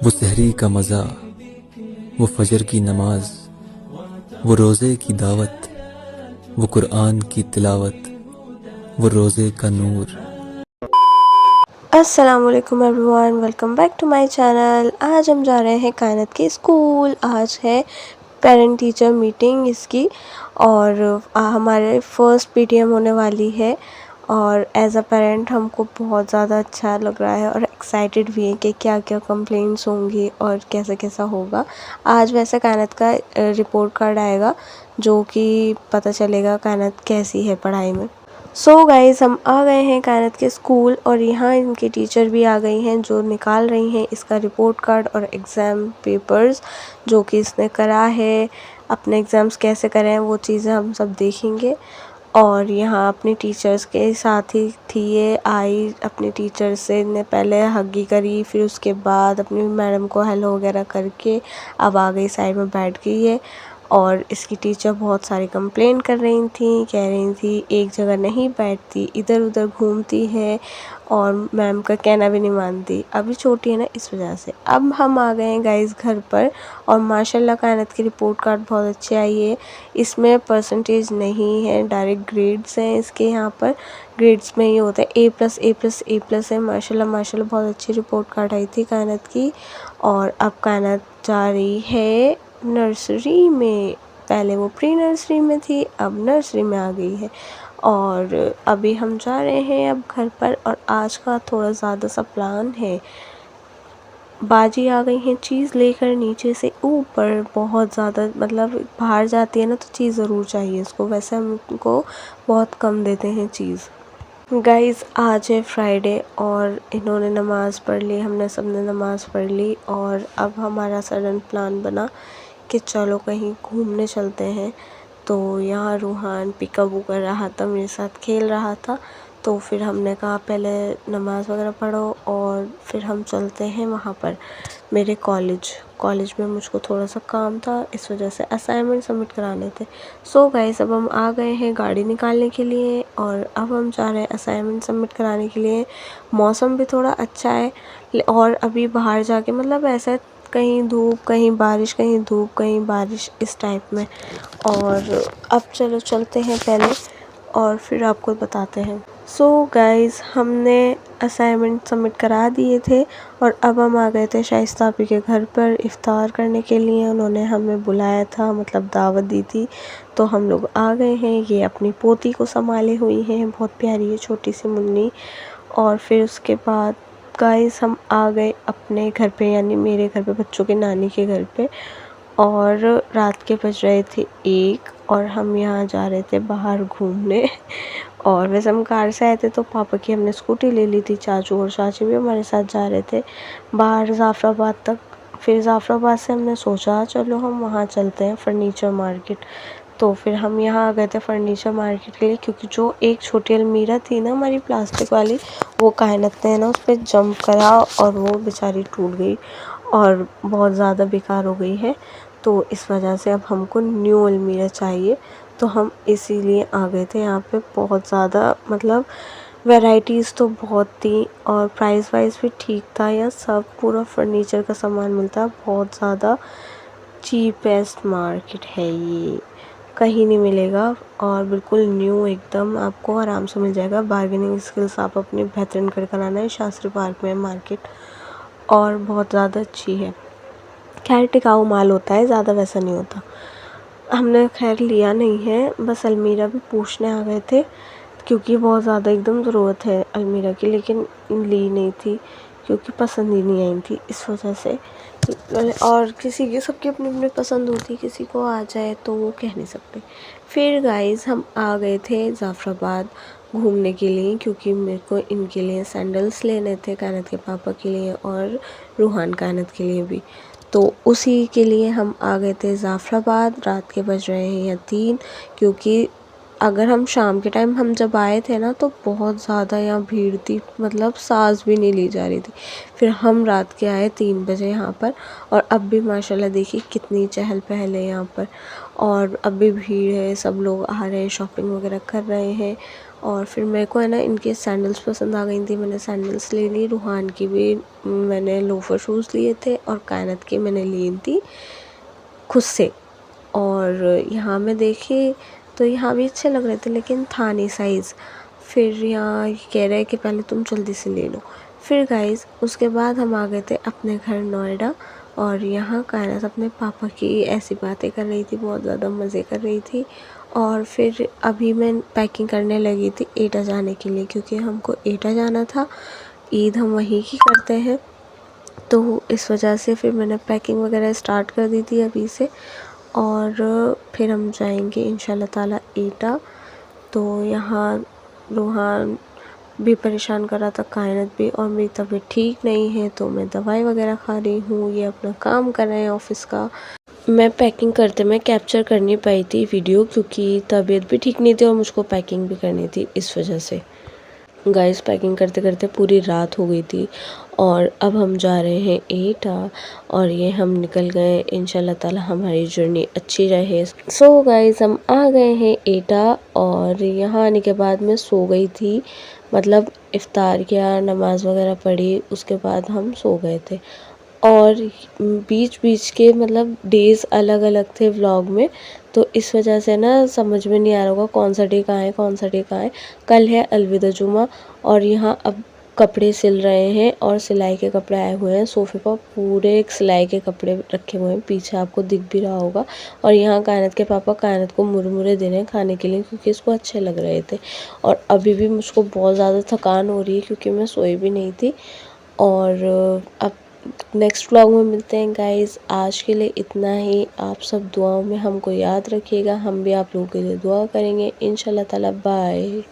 वो सहरी का मज़ा, वो फजर की नमाज, वो रोज़े की दावत, वो कुरान की तिलावत, वो रोज़े का नूर। अस्सलाम वालेकुम everyone, welcome back to my channel. आज हम जा रहे हैं कायनात के स्कूल। आज है पेरेंट टीचर मीटिंग इसकी और हमारे फर्स्ट पीटीएम होने वाली है और एज अ पेरेंट हमको बहुत ज़्यादा अच्छा लग रहा है और एक्साइटेड भी है कि क्या क्या कंप्लेंट्स होंगी और कैसा कैसा होगा। आज वैसे कायनात का रिपोर्ट कार्ड आएगा जो कि पता चलेगा कायनात कैसी है पढ़ाई में। सो गाइज़ हम आ गए हैं कायनात के स्कूल और यहाँ इनकी टीचर भी आ गई हैं जो निकाल रही हैं इसका रिपोर्ट कार्ड और एग्ज़ाम पेपर्स जो कि इसने करा है। अपने एग्ज़ाम्स कैसे करे हैं वो चीज़ें हम सब देखेंगे। और यहाँ अपनी टीचर्स के साथ ही थी, ये आई अपनी टीचर से ने पहले हगी करी, फिर उसके बाद अपनी मैडम को हेलो वगैरह करके अब आ गई साइड में बैठ गई है। और इसकी टीचर बहुत सारी कंप्लेंट कर रही थी, कह रही थी एक जगह नहीं बैठती, इधर उधर घूमती है और मैम का कहना भी नहीं मानती। अभी छोटी है ना इस वजह से। अब हम आ गए हैं गाइस घर पर और माशाल्लाह कायनात की रिपोर्ट कार्ड बहुत अच्छी आई है। इसमें परसेंटेज नहीं है, डायरेक्ट ग्रेड्स हैं इसके। यहाँ पर ग्रेड्स में ये होता है A+A+A+ है। माशाल्लाह माशाल्लाह बहुत अच्छी रिपोर्ट कार्ड आई थी कायनात की। और अब कायनात जा रही है नर्सरी में। पहले वो प्री नर्सरी में थी, अब नर्सरी में आ गई है। और अभी हम जा रहे हैं अब घर पर और आज का थोड़ा ज़्यादा सा प्लान है। बाजी आ गई हैं चीज़ लेकर नीचे से ऊपर, बहुत ज़्यादा मतलब बाहर जाती है ना तो चीज़ ज़रूर चाहिए इसको। वैसे हमको बहुत कम देते हैं चीज़। गाइज़ आज है फ्राइडे और इन्होंने नमाज़ पढ़ ली, हमने सबने नमाज़ पढ़ ली और अब हमारा सडन प्लान बना कि चलो कहीं घूमने चलते हैं। तो यहाँ रूहान पिकअप कर रहा था, मेरे साथ खेल रहा था। तो फिर हमने कहा पहले नमाज़ वगैरह पढ़ो और फिर हम चलते हैं वहाँ पर मेरे कॉलेज में मुझको थोड़ा सा काम था, इस वजह से असाइनमेंट सबमिट कराने थे। सो गाइस अब हम आ गए हैं गाड़ी निकालने के लिए और अब हम जा रहे हैं असाइनमेंट सबमिट कराने के लिए। मौसम भी थोड़ा अच्छा है और अभी बाहर जाके मतलब ऐसा कहीं धूप कहीं बारिश, कहीं धूप कहीं बारिश, इस टाइप में। और अब चलो चलते हैं पहले और फिर आपको बताते हैं। सो गाइस हमने असाइनमेंट सबमिट करा दिए थे और अब हम आ गए थे शाइस्ता आपी के घर पर इफ़्तार करने के लिए। उन्होंने हमें बुलाया था, मतलब दावत दी थी, तो हम लोग आ गए हैं। ये अपनी पोती को संभाले हुई हैं, बहुत प्यारी है छोटी सी मुन्नी। और फिर उसके बाद गाइस हम आ गए अपने घर पे, यानी मेरे घर पे, बच्चों के नानी के घर पे। और रात के बज रहे थे 1 और हम यहाँ जा रहे थे बाहर घूमने। और वैसे हम कार से आए थे तो पापा की हमने स्कूटी ले ली थी, चाचू और चाची भी हमारे साथ जा रहे थे बाहर ज़ाफ़राबाद तक। फिर ज़ाफ़राबाद से हमने सोचा चलो हम वहाँ चलते हैं फ़र्नीचर मार्केट। तो फिर हम यहाँ आ गए थे फ़र्नीचर मार्केट के लिए, क्योंकि जो एक छोटी अलमीरा थी ना हमारी प्लास्टिक वाली, वो कायनात ने ना उस पर जंप करा और वो बेचारी टूट गई और बहुत ज़्यादा बेकार हो गई है। तो इस वजह से अब हमको न्यू अलमीरा चाहिए, तो हम इसीलिए आ गए थे यहाँ पे। बहुत ज़्यादा मतलब वैराइटीज़ तो बहुत थी और प्राइस वाइज भी ठीक था। यहाँ सब पूरा फर्नीचर का सामान मिलता है, बहुत ज़्यादा चीपेस्ट मार्केट है ये, कहीं नहीं मिलेगा। और बिल्कुल न्यू एकदम आपको आराम से मिल जाएगा। बार्गेनिंग स्किल्स आप अपनी बेहतरीन करके लाना है। शास्त्री पार्क में मार्केट और बहुत ज़्यादा अच्छी है। खैर टिकाऊ माल होता है, ज़्यादा वैसा नहीं होता। हमने खैर लिया नहीं है, बस अलमीरा भी पूछने आ गए थे क्योंकि बहुत ज़्यादा एकदम ज़रूरत है अलमीरा की, लेकिन ली नहीं थी क्योंकि पसंद ही नहीं आई थी, इस वजह से। और किसी की सबकी अपनी अपनी पसंद होती, किसी को आ जाए तो वो कह नहीं सकते। फिर गाइस हम आ गए थे ज़ाफ़राबाद घूमने के लिए, क्योंकि मेरे को इनके लिए सैंडल्स लेने थे, कायनात के पापा के लिए और रूहान कायनात के लिए भी। तो उसी के लिए हम आ गए थे ज़ाफ़राबाद। रात के बज रहे हैं या 3, क्योंकि अगर हम शाम के टाइम हम जब आए थे ना तो बहुत ज़्यादा यहाँ भीड़ थी, मतलब सांस भी नहीं ली जा रही थी। फिर हम रात के आए 3 बजे यहाँ पर और अब भी माशाल्लाह देखिए कितनी चहल पहल है यहाँ पर और अब भी भीड़ है, सब लोग आ रहे हैं, शॉपिंग वगैरह कर रहे हैं। और फिर मेरे को है ना इनके सैंडल्स पसंद आ गई थी, मैंने सैंडल्स ले ली। रूहान की भी मैंने लोफर शूज़ लिए थे और कायनत की मैंने ली थी खुद से। और यहाँ में देखी तो यहाँ भी अच्छे लग रहे थे लेकिन था नहीं साइज़। फिर यहाँ कह रहे कि पहले तुम जल्दी से ले लो। फिर गाइस उसके बाद हम आ गए थे अपने घर नोएडा, और यहाँ कायनात अपने पापा की ऐसी बातें कर रही थी, बहुत ज़्यादा मज़े कर रही थी। और फिर अभी मैं पैकिंग करने लगी थी एटा जाने के लिए, क्योंकि हमको एटा जाना था, ईद हम वहीं की करते हैं, तो इस वजह से फिर मैंने पैकिंग वगैरह स्टार्ट कर दी थी अभी से। और फिर हम जाएंगे इंशाल्लाह ताला एटा। तो यहाँ रूहान भी परेशान कर रहा था, कायनत भी, और मेरी तबीयत ठीक नहीं है तो मैं दवाई वगैरह खा रही हूँ, ये अपना काम कर रहे हैं ऑफिस का। मैं पैकिंग करते मैं कैप्चर कर नहीं पाई थी वीडियो, क्योंकि तबीयत भी ठीक नहीं थी और मुझको पैकिंग भी करनी थी, इस वजह से। गाइस पैकिंग करते करते पूरी रात हो गई थी और अब हम जा रहे हैं एटा, और ये हम निकल गए। इंशाल्लाह ताला हमारी जर्नी अच्छी रहे। सो गाइस हम आ गए हैं एटा, और यहाँ आने के बाद मैं सो गई थी, मतलब इफ्तार किया, नमाज वगैरह पढ़ी, उसके बाद हम सो गए थे। और बीच बीच के मतलब डेज़ अलग अलग थे व्लॉग में, तो इस वजह से ना समझ में नहीं आ रहा होगा कौन सा डे कहाँ है, कौन सा डे कहाँ है। कल है अलविदा जुमा, और यहाँ अब कपड़े सिल रहे हैं और सिलाई के कपड़े आए हुए हैं सोफ़े पर, पूरे एक सिलाई के कपड़े रखे हुए हैं, पीछे आपको दिख भी रहा होगा। और यहाँ कायनत के पापा कायनत को मुरमुरे दे रहे हैं खाने के लिए, क्योंकि इसको अच्छे लग रहे थे। और अभी भी मुझको बहुत ज़्यादा थकान हो रही है, क्योंकि मैं सोई भी नहीं थी। और अब नेक्स्ट व्लॉग में मिलते हैं गाइस। आज के लिए इतना ही। आप सब दुआओं में हमको याद रखिएगा, हम भी आप लोगों के लिए दुआ करेंगे इंशाल्लाह ताला। बाय।